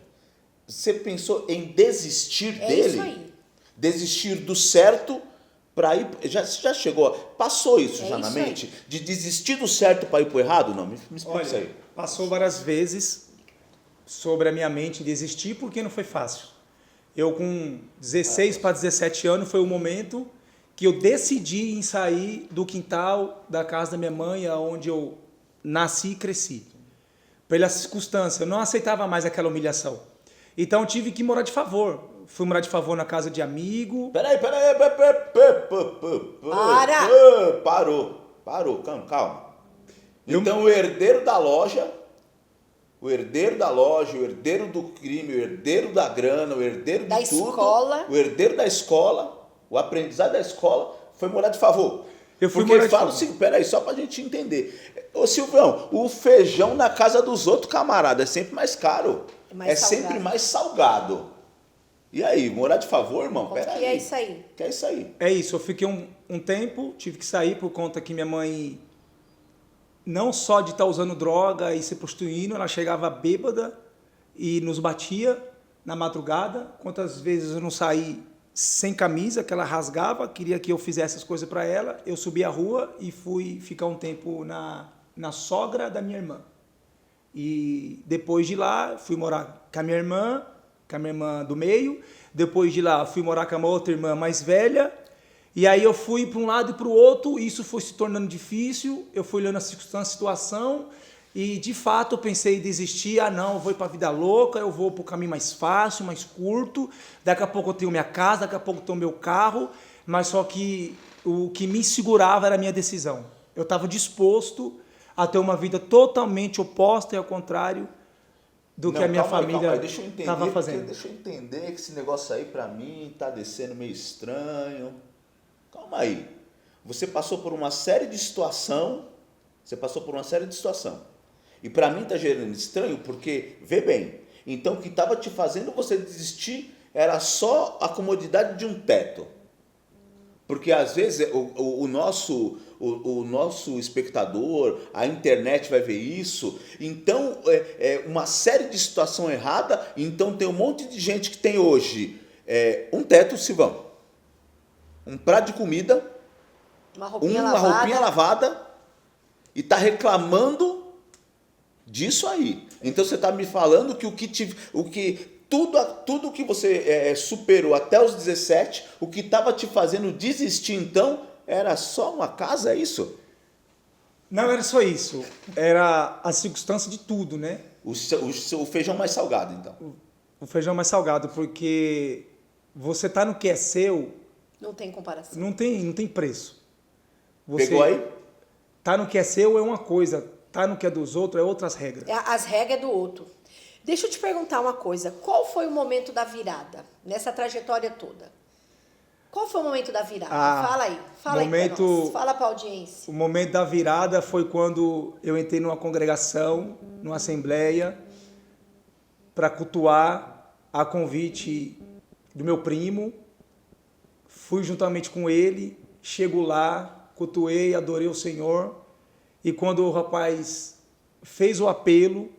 você pensou em desistir dele? Isso aí. Desistir do certo para ir... Já chegou, passou isso já na isso mente? aí. De desistir do certo para ir para o errado? Não, me explica isso aí. Passou várias vezes sobre a minha mente desistir porque não foi fácil. Eu com 16 para 17 anos foi o momento que eu decidi em sair do quintal da casa da minha mãe, onde eu nasci e cresci. Pela circunstância, eu não aceitava mais aquela humilhação. Então eu tive que morar de favor. Fui morar de favor na casa de amigo. Peraí. Parou, calma. Então o herdeiro da loja, o herdeiro do crime, o herdeiro da grana, o herdeiro de tudo, o herdeiro da escola, o aprendizado da escola, foi morar de favor. Eu fui Porque morar de falo favor. assim, peraí, só pra gente entender. Ô Silvão, o feijão na casa dos outros, camarada, é sempre mais caro. Sempre mais salgado. E aí, morar de favor, irmão? Peraí. É isso aí. Que é isso aí? É isso, eu fiquei um tempo, tive que sair por conta que minha mãe, não só de estar usando droga e se prostituindo, ela chegava bêbada e nos batia na madrugada. Quantas vezes eu não saí sem camisa, que ela rasgava, queria que eu fizesse as coisas para ela. Eu subi a rua e fui ficar um tempo na sogra da minha irmã. E depois de lá, fui morar com a minha irmã do meio. Depois de lá, fui morar com uma outra irmã mais velha. E aí eu fui para um lado e para o outro, e isso foi se tornando difícil. Eu fui olhando a circunstância, a situação, e de fato eu pensei em desistir. Não, eu vou ir para a vida louca, eu vou para o caminho mais fácil, mais curto. Daqui a pouco eu tenho minha casa, daqui a pouco eu tenho meu carro. Mas só que o que me segurava era a minha decisão. Eu estava disposto a ter uma vida totalmente oposta e ao contrário do que a minha família estava fazendo. Deixa eu entender que esse negócio aí pra mim tá descendo meio estranho. Calma aí. Você passou por uma série de situação. E pra mim tá gerando estranho porque, vê bem, então o que estava te fazendo você desistir era só a comodidade de um teto. Porque às vezes o nosso espectador, a internet vai ver isso, então uma série de situação errada, então tem um monte de gente que tem hoje um teto, Silvão, um prato de comida, Uma roupinha lavada e está reclamando disso aí. Então você está me falando que tudo que você superou até os 17, o que estava te fazendo desistir então, era só uma casa, é isso? Não era só isso, era a circunstância de tudo, né? O feijão mais salgado, então. O feijão mais salgado, porque você tá no que é seu... Não tem comparação. Não tem preço. Pegou aí? Tá no que é seu é uma coisa, tá no que é dos outros é outras regras. As regras é do outro. Deixa eu te perguntar uma coisa. Qual foi o momento da virada nessa trajetória toda? Qual foi o momento da virada? Fala aí pra nós. Fala pra audiência. O momento da virada foi quando eu entrei numa congregação, numa assembleia, para cultuar a convite do meu primo. Fui juntamente com ele, chego lá, cultuei, adorei o Senhor. E quando o rapaz fez o apelo,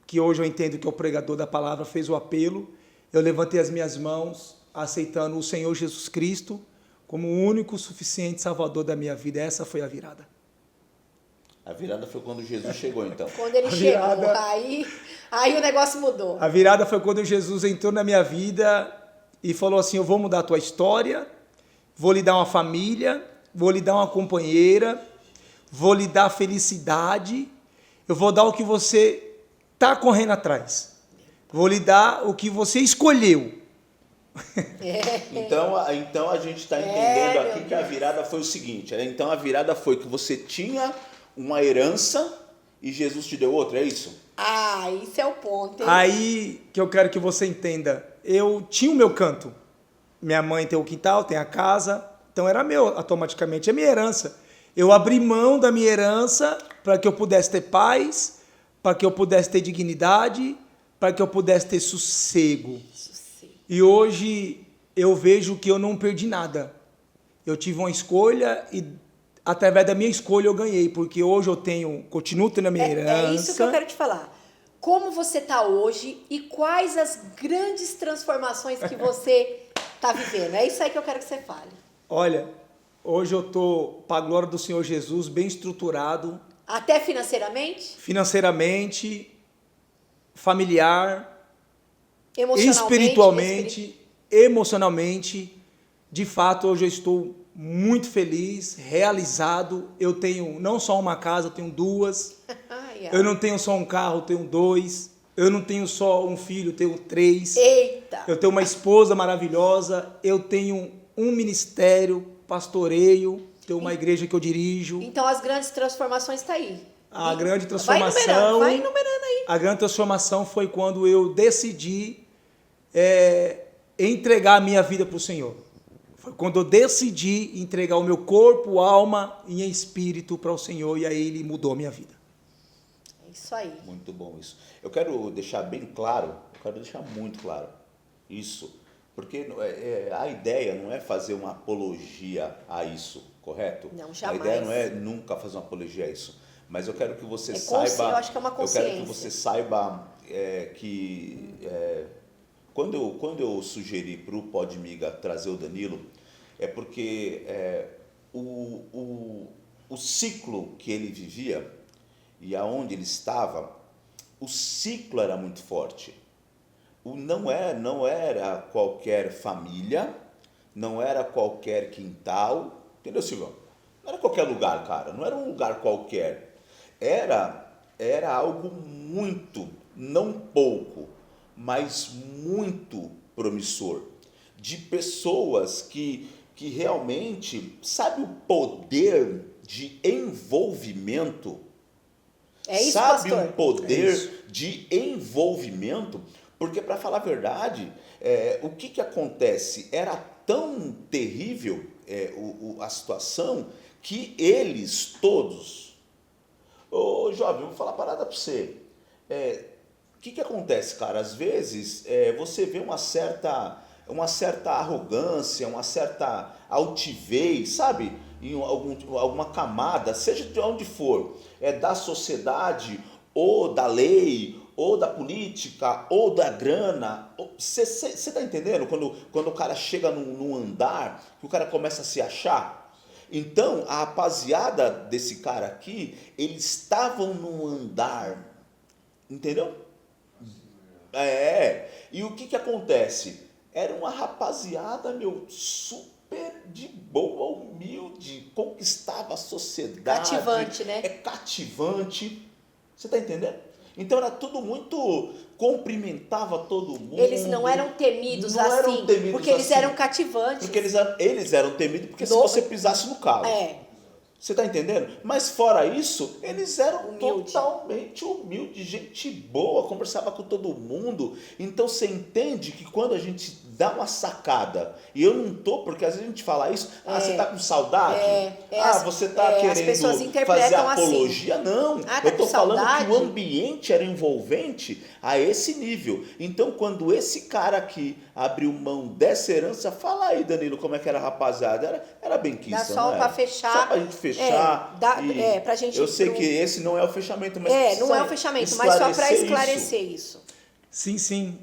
que hoje eu entendo que é o pregador da palavra, fez o apelo, eu levantei as minhas mãos, aceitando o Senhor Jesus Cristo como o único suficiente Salvador da minha vida. Essa foi a virada. A virada foi quando Jesus chegou, então. Quando ele chegou, aí o negócio mudou. A virada foi quando Jesus entrou na minha vida e falou assim: eu vou mudar a tua história, vou lhe dar uma família, vou lhe dar uma companheira, vou lhe dar felicidade, eu vou dar o que você está correndo atrás. Vou lhe dar o que você escolheu. Então a gente está entendendo aqui que a virada foi o seguinte. Então a virada foi que você tinha uma herança e Jesus te deu outra, é isso? Ah, isso é o ponto, hein? Aí que eu quero que você entenda. Eu tinha o meu canto. Minha mãe tem o quintal, tem a casa, então era meu automaticamente, é minha herança. Eu abri mão da minha herança para que eu pudesse ter paz, para que eu pudesse ter dignidade, para que eu pudesse ter sossego. E hoje eu vejo que eu não perdi nada. Eu tive uma escolha e através da minha escolha eu ganhei, porque hoje eu continuo tendo a minha herança. É isso que eu quero te falar. Como você está hoje e quais as grandes transformações que você está vivendo? É isso aí que eu quero que você fale. Olha, hoje eu estou, para a glória do Senhor Jesus, bem estruturado. Até financeiramente? Financeiramente, familiar, emocionalmente, espiritualmente, emocionalmente. De fato, hoje eu estou muito feliz, realizado. Eu tenho não só uma casa, eu tenho duas. Eu não tenho só um carro, eu tenho dois. Eu não tenho só um filho, eu tenho 3. Eita! Eu tenho uma esposa maravilhosa. Eu tenho um ministério, pastoreio. Tenho uma igreja que eu dirijo. Então as grandes transformações estão aí. A grande transformação. Vai enumerando aí. A grande transformação foi quando eu decidi entregar a minha vida para o Senhor. Foi quando eu decidi entregar o meu corpo, alma e espírito para o Senhor, e aí Ele mudou a minha vida. É isso aí. Muito bom isso. Eu quero deixar bem claro, muito claro isso, porque a ideia não é fazer uma apologia a isso, correto? Não, jamais. A ideia não é nunca fazer uma apologia a isso, mas eu quero que você eu saiba... acho que é uma consciência. Eu quero que você saiba que... Quando eu sugeri para o Podmiga trazer o Danilo, é porque o ciclo que ele vivia e aonde ele estava, o ciclo era muito forte. Não era qualquer família, não era qualquer quintal, entendeu, Silvão? Não era qualquer lugar, cara, não era um lugar qualquer. Era algo muito, não pouco, mas muito promissor, de pessoas que realmente, sabe o poder de envolvimento? É isso, sabe pastor? o poder de envolvimento? Porque, para falar a verdade, o que acontece? Era tão terrível a situação que eles todos... Ô, jovem, vou falar uma parada para você. O que acontece, cara? Às vezes você vê uma certa arrogância, uma certa altivez, sabe? Em alguma camada, seja de onde for, da sociedade, ou da lei, ou da política, ou da grana. Você está entendendo? Quando o cara chega num andar, que o cara começa a se achar. Então, a rapaziada desse cara aqui, eles estavam num andar, entendeu? E o que acontece? Era uma rapaziada, super de boa, humilde, conquistava a sociedade. Cativante, né? Cativante. Você está entendendo? Então era tudo muito... cumprimentava todo mundo. Eles não eram temidos não assim, eram temidos porque eles assim, eram cativantes. Porque eles eram temidos, porque se você pisasse no calo. Você está entendendo? Mas fora isso, eles eram Humilde. totalmente humildes, gente boa, conversava com todo mundo. Então você entende que quando a gente dá uma sacada, e eu não tô, porque às vezes a gente fala isso, você tá com saudade? Você tá as querendo pessoas fazer interpretam apologia? Não, tá eu tô com falando saudade? que o ambiente era envolvente a esse nível. Então quando esse cara aqui abriu mão dessa herança, fala aí, Danilo, como é que era a rapaziada? Era bem Dá quista, só não pra era? fechar. Só pra gente fechar. Pra gente Eu ir sei pro- que esse não é o fechamento, mas não é o fechamento, mas só para esclarecer isso. Sim.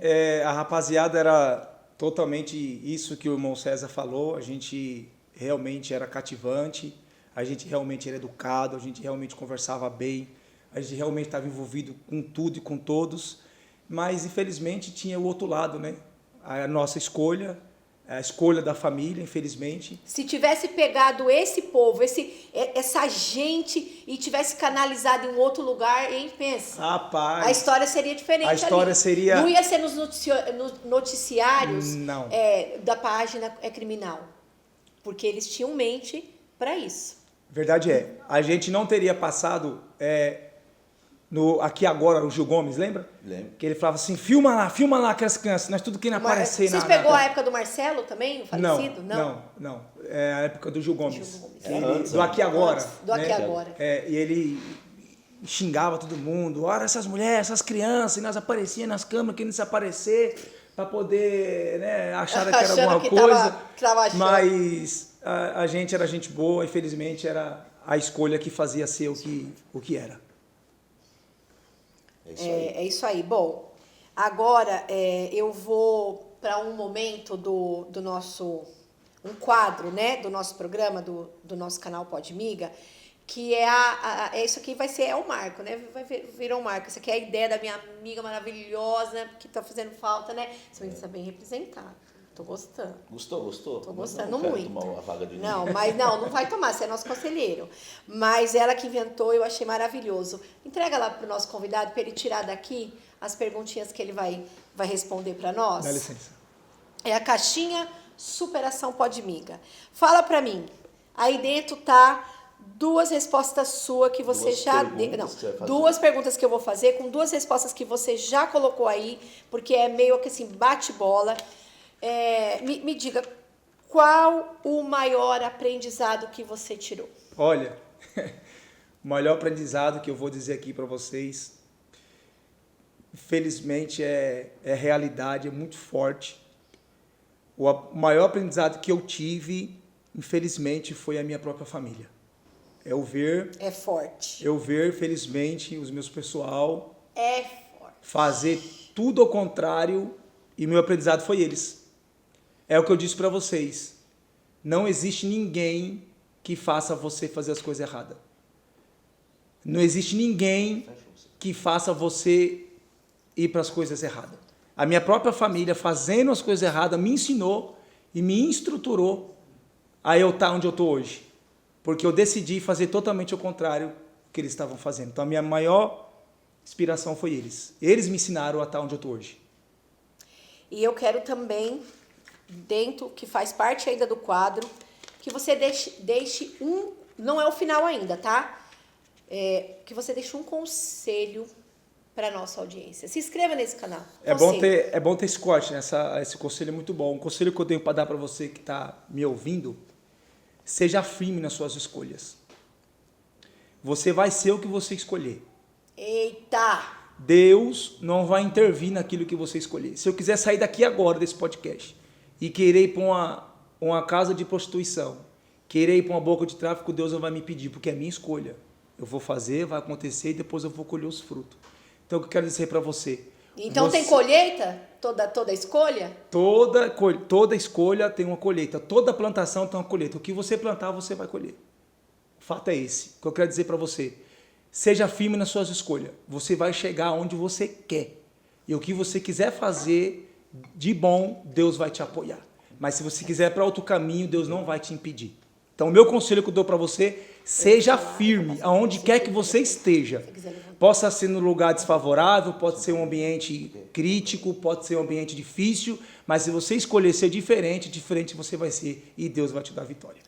A rapaziada era totalmente isso que o irmão César falou. A gente realmente era cativante, a gente realmente era educado, a gente realmente conversava bem, a gente realmente estava envolvido com tudo e com todos. Mas, infelizmente, tinha o outro lado, né? A nossa escolha, a escolha da família, infelizmente. Se tivesse pegado esse povo, essa gente e tivesse canalizado em um outro lugar, hein, pensa. Rapaz, A história seria diferente. a história ali. seria- Não ia ser nos noticiários Não. Da página criminal. Porque eles tinham mente para isso. Verdade é, a gente não teria passado no Aqui Agora, o Gil Gomes, lembra? Lembro. Que ele falava assim, filma lá aquelas crianças, nós tudo querendo aparecer. Vocês pegou a época do Marcelo também, o falecido? Não. É a época do Gil Gomes. Gil Gomes. Antes, Do Aqui Agora. Antes, do Aqui Agora. E ele xingava todo mundo, olha essas mulheres, essas crianças, e nós aparecíamos nas câmeras querendo desaparecer para poder, né, achar que era Achando alguma que coisa. tava achando. Mas a gente era gente boa, infelizmente era a escolha que fazia ser o que era. É isso aí. É isso aí. Bom, agora eu vou para um momento do nosso... um quadro, né, do nosso programa, do nosso canal Podmiga, que é isso aqui vai ser o marco, né? Virar um marco. Isso aqui é a ideia da minha amiga maravilhosa, que tá fazendo falta, né? Você vai estar bem representado. Tô gostando. Gostou? Tô Mas gostando eu não muito. quero tomar a vaga de Não, ninguém. mas não vai tomar, você é nosso conselheiro. Mas ela que inventou, eu achei maravilhoso. Entrega lá pro nosso convidado para ele tirar daqui as perguntinhas que ele vai responder para nós. Dá licença. É a caixinha Superação Podmiga. Fala para mim. Aí dentro tá duas respostas suas que você Duas já perguntas que você vai fazer. duas perguntas que eu vou fazer com duas respostas que você já colocou aí, porque é meio que assim bate-bola. Me diga, qual o maior aprendizado que você tirou? Olha, o maior aprendizado que eu vou dizer aqui para vocês, infelizmente é realidade, é muito forte. O maior aprendizado que eu tive, infelizmente, foi a minha própria família. É forte. Eu ver, felizmente, os meus pessoal É forte. fazer tudo ao contrário e meu aprendizado foi eles. É o que eu disse para vocês. Não existe ninguém que faça você fazer as coisas erradas. Não existe ninguém que faça você ir para as coisas erradas. A minha própria família, fazendo as coisas erradas, me ensinou e me estruturou a eu estar onde eu estou hoje. Porque eu decidi fazer totalmente o contrário do que eles estavam fazendo. Então, a minha maior inspiração foi eles. Eles me ensinaram a estar onde eu estou hoje. E eu quero também, dentro, que faz parte ainda do quadro, que você deixe não é o final ainda, tá? Que você deixe um conselho para nossa audiência. Se inscreva nesse canal. É bom ter esse corte, né? Esse conselho é muito bom. Um conselho que eu tenho para dar para você que está me ouvindo, seja firme nas suas escolhas. Você vai ser o que você escolher. Eita! Deus não vai intervir naquilo que você escolher. Se eu quiser sair daqui agora desse podcast e querer ir para uma casa de prostituição, querer ir para uma boca de tráfico, Deus não vai me pedir, porque é minha escolha. Eu vou fazer, vai acontecer e depois eu vou colher os frutos. Então, o que eu quero dizer para você? Então tem colheita? Toda escolha? Toda escolha tem uma colheita. Toda plantação tem uma colheita. O que você plantar, você vai colher. O fato é esse. O que eu quero dizer para você? Seja firme nas suas escolhas. Você vai chegar onde você quer. E o que você quiser fazer de bom, Deus vai te apoiar. Mas se você quiser para outro caminho, Deus não vai te impedir. Então, o meu conselho que eu dou para você, seja firme aonde quer que você esteja. Possa ser no lugar desfavorável, pode ser um ambiente crítico, pode ser um ambiente difícil, mas se você escolher ser diferente você vai ser e Deus vai te dar vitória.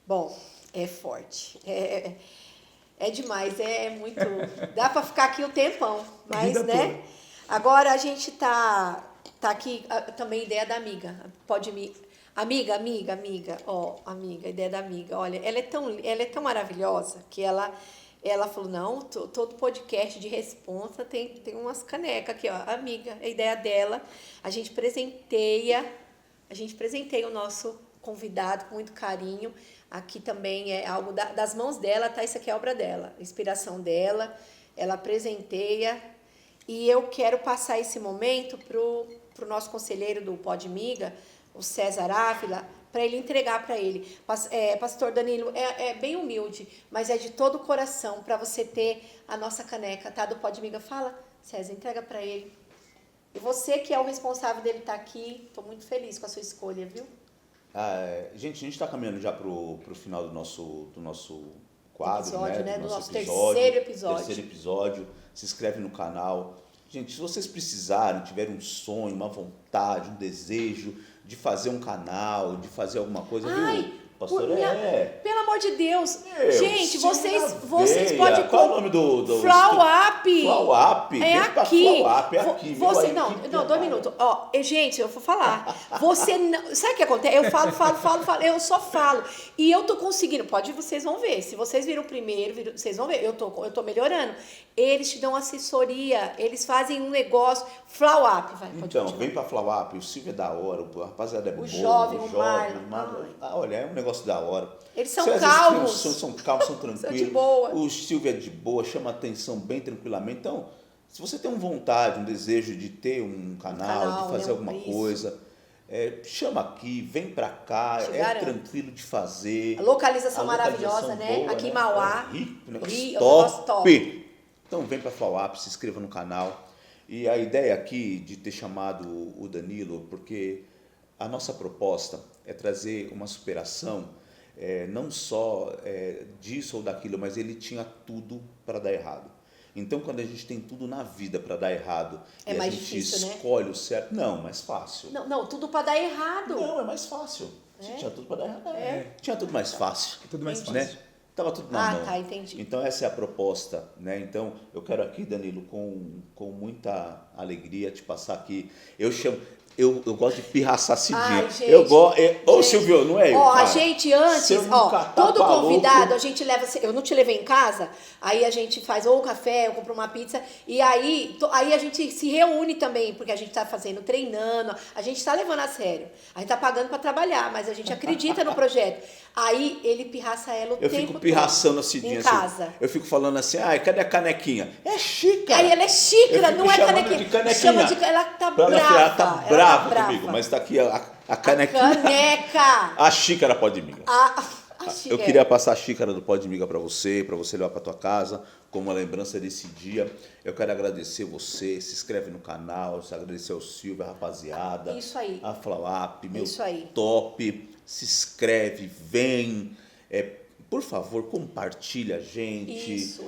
Bom, É forte. É demais, é muito. Dá para ficar aqui um tempão, mas, Vida né? toda. Agora a gente tá aqui também ideia da amiga. Pode me. Amiga, ó, amiga, ideia da amiga. Olha, ela é tão maravilhosa que ela falou: não, todo podcast de responsa tem umas canecas aqui, ó. Amiga, a ideia dela. A gente presenteia o nosso convidado com muito carinho. Aqui também é algo das mãos dela, tá? Isso aqui é obra dela, inspiração dela. Ela presenteia. E eu quero passar esse momento pro nosso conselheiro do Podmiga, o César Ávila, para ele entregar para ele. Pastor Danilo, é bem humilde, mas é de todo o coração para você ter a nossa caneca, tá? Do Podmiga. Fala, César, entrega para ele. E você que é o responsável dele estar aqui, estou muito feliz com a sua escolha, viu? Gente, a gente está caminhando já pro final do nosso quadro, Episódio, né? Do nosso episódio, terceiro episódio. Se inscreve no canal. Gente, se vocês precisarem, tiverem um sonho, uma vontade, um desejo de fazer um canal, de fazer alguma coisa, viu? Pastor, Pelo amor de Deus. Meu, Gente, vocês Silvia podem... Veia. Qual é o nome do Flow Up. Flow Up. É Vem pra aqui. Flow Up, é aqui. Você, meu, não, aqui, 2 minutos. Ó, gente, eu vou falar. Você não... Sabe o que acontece? Eu falo. Eu só falo. E eu tô conseguindo. Vocês vão ver. Se vocês viram o primeiro, vocês vão ver. Eu tô melhorando. Eles te dão assessoria. Eles fazem um negócio. Flow Up. Então, vem pra Flow Up. O Silvio é da hora. O rapaziada é bom. Jovem, o Marlon. Olha, é um negócio da hora. Eles são Vocês calmos. São calmos, são tranquilos. São de boa. O Silvio é de boa, chama atenção bem tranquilamente. Então, se você tem uma vontade, um desejo de ter um canal, de fazer alguma coisa, chama aqui, vem pra cá, tranquilo de fazer. A localização maravilhosa, né? Boa, aqui em né? Mauá. Negócio top. Então, vem pra Flow Up, se inscreva no canal. E a ideia aqui de ter chamado o Danilo, porque a nossa proposta é trazer uma superação, não só disso ou daquilo, mas ele tinha tudo para dar errado. Então, quando a gente tem tudo na vida para dar errado e a gente difícil, escolhe o certo, não, mais fácil. Não, tudo para dar errado. Não, é mais fácil. Se tinha tudo para dar errado, tinha tudo mais fácil. Tudo mais fácil. Né? Tava tudo na mão. Tá, entendi. Então essa é a proposta, né? Então eu quero aqui, Danilo, com muita alegria te passar aqui. Eu gosto de pirraçar cidinha. Ai, gente, eu gosto. Ô, Silvio, não é eu? A gente antes, todo convidado, louco. a gente leva. Eu não te levei em casa, aí a gente faz ou um café, eu compro uma pizza, e aí a gente se reúne também, porque a gente tá treinando, a gente tá levando a sério. A gente tá pagando para trabalhar, mas a gente acredita no projeto. Aí ele pirraça ela o tempo todo. Eu fico pirraçando a cidinha em casa. Assim, eu fico falando assim, cadê a canequinha? É xícara. Aí ela é xícara, não é canequinha. De canequinha. Chama de ela tá brava. Ela tá brava comigo, mas tá aqui a canequinha. Caneca. A xícara Podmiga. A xícara. Eu queria passar a xícara do Podmiga para você levar para tua casa, como uma lembrança desse dia. Eu quero agradecer você, se inscreve no canal, agradecer ao Silvio, a rapaziada. Isso aí. A Flow Up, meu Isso aí. top. Se inscreve, vem. Por favor, compartilha a gente. Isso,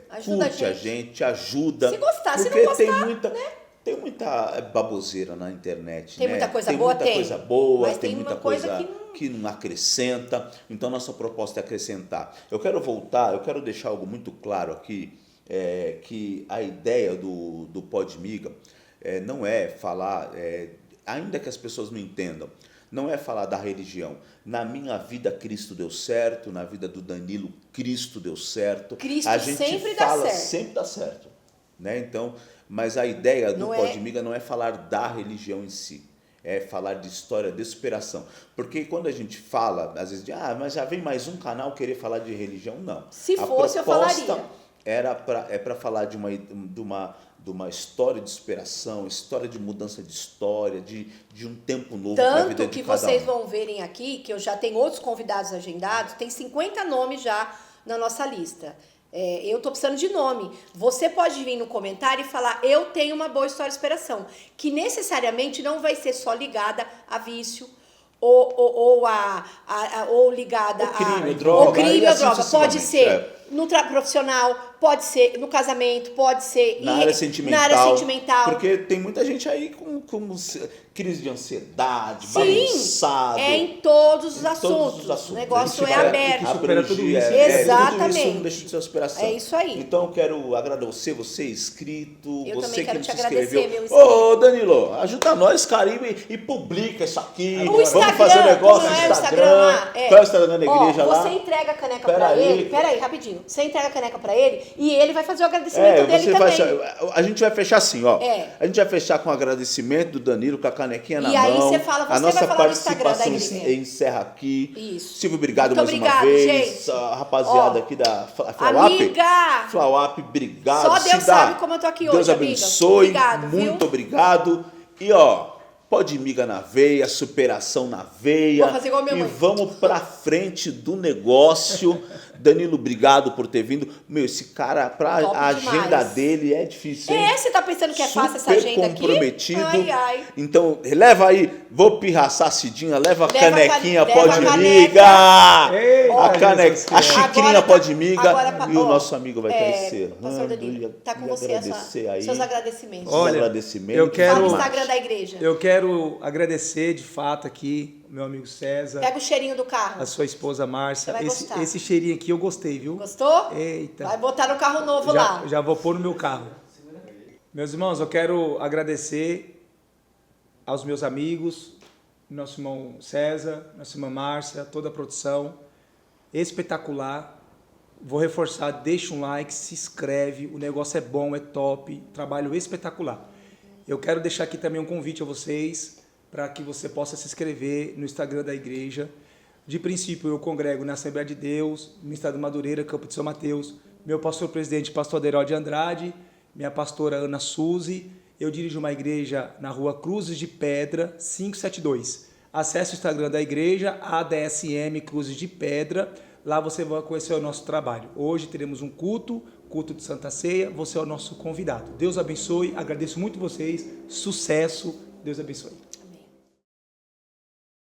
ajuda curte a gente, ajuda. Se gostar, se porque não gostar, tem muita baboseira na internet. Tem muita coisa boa, tem muita coisa boa, mas tem muita coisa que não acrescenta. Então, nossa proposta é acrescentar. Eu quero deixar algo muito claro aqui, que a ideia do Podmiga não é falar, ainda que as pessoas não entendam, não é falar da religião. Na minha vida, Cristo deu certo. Na vida do Danilo, Cristo deu certo. Cristo a gente sempre dá fala, certo. sempre dá certo. Né? Então, mas a ideia do Podmiga não é falar da religião em si. É falar de história de superação. Porque quando a gente fala, às vezes, mas já vem mais um canal querer falar de religião. Não. Se fosse, eu falaria. É para falar de uma história de superação, história de mudança de história, de um tempo novo para a vida de cada um. Tanto que vocês vão verem aqui, que eu já tenho outros convidados agendados, tem 50 nomes já na nossa lista. Eu estou precisando de nome. Você pode vir no comentário e falar, eu tenho uma boa história de superação, que necessariamente não vai ser só ligada a vício, ou ligada crime, droga. Pode ser no profissional, pode ser no casamento, pode ser Na área sentimental. Na área sentimental. Porque tem muita gente aí com crise de ansiedade, Sim, bagunçado. é em todos os Em assuntos. todos os assuntos. O negócio A gente é vai- aberto. que supera tudo isso. Tudo Exatamente. isso não deixa de ser uma superação. É isso aí. Então eu quero agradecer você inscrito, Eu você também quero que te se agradecer, inscreveu. meu inscrito. Ô Danilo, ajuda nós, cara, e publica isso aqui. O Vamos Instagram, fazer um negócio como no é o Instagram. Instagram lá? É. Qual é o Instagram da igreja Ó, lá? Você entrega a caneca Pera pra aí. ele. Pera aí, rapidinho. Você entrega a caneca pra ele e ele vai fazer o agradecimento dele você também. a gente vai fechar assim, ó. É. A gente vai fechar com o agradecimento do Danilo, com a canequinha na E aí mão. você fala, a você nossa vai falar no Instagram da participação igreja. encerra aqui. Isso. Silvio, obrigado Muito mais obrigado, uma vez. gente. A rapaziada Ó, aqui da Flauap. Amiga! Flauap, obrigado. Só Deus Cida, sabe como eu tô aqui Deus hoje, amiga. abençoe. Obrigado, viu? Muito obrigado. E ó, pode miga na veia, superação na veia. Vou fazer igual minha e mãe. vamos pra frente do negócio. Danilo, obrigado por ter vindo. Meu, esse cara, Top a agenda demais. dele é difícil, hein? É, você tá pensando que é fácil essa Super agenda aqui? comprometido. Ai, ai. Então, leva aí, vou pirraçar a Cidinha, leva a Leva canequinha, leva pode a caneca. miga! Eita, A caneca, Jesus a Cristo. xicrinha Agora pode tá- miga agora, e o ó, nosso amigo vai crescer. Pastor Danilo, tá com você agradecer aí. seus agradecimentos. Olha, agradecimentos. eu quero- Fala no demais. Instagram da igreja. Eu quero agradecer de fato aqui o meu amigo César, Pega o cheirinho do carro. a sua esposa Márcia. Você vai gostar. Esse cheirinho aqui eu gostei, viu? Gostou? Eita. Vai botar no carro novo lá. Já vou pôr no meu carro. Meus irmãos, eu quero agradecer aos meus amigos, nosso irmão César, nossa irmã Márcia, toda a produção. Espetacular. Vou reforçar, deixa um like, se inscreve, o negócio é bom, é top, trabalho espetacular. Eu quero deixar aqui também um convite a vocês para que você possa se inscrever no Instagram da igreja. De princípio, eu congrego na Assembleia de Deus, no estado de Madureira, Campo de São Mateus. Meu pastor-presidente, pastor Aderol de Andrade, minha pastora Ana Suzy. Eu dirijo uma igreja na rua Cruzes de Pedra, 572. Acesse o Instagram da igreja, ADSM Cruzes de Pedra. Lá você vai conhecer o nosso trabalho. Hoje teremos um culto de Santa Ceia. Você é o nosso convidado. Deus abençoe. Agradeço muito vocês. Sucesso. Deus abençoe.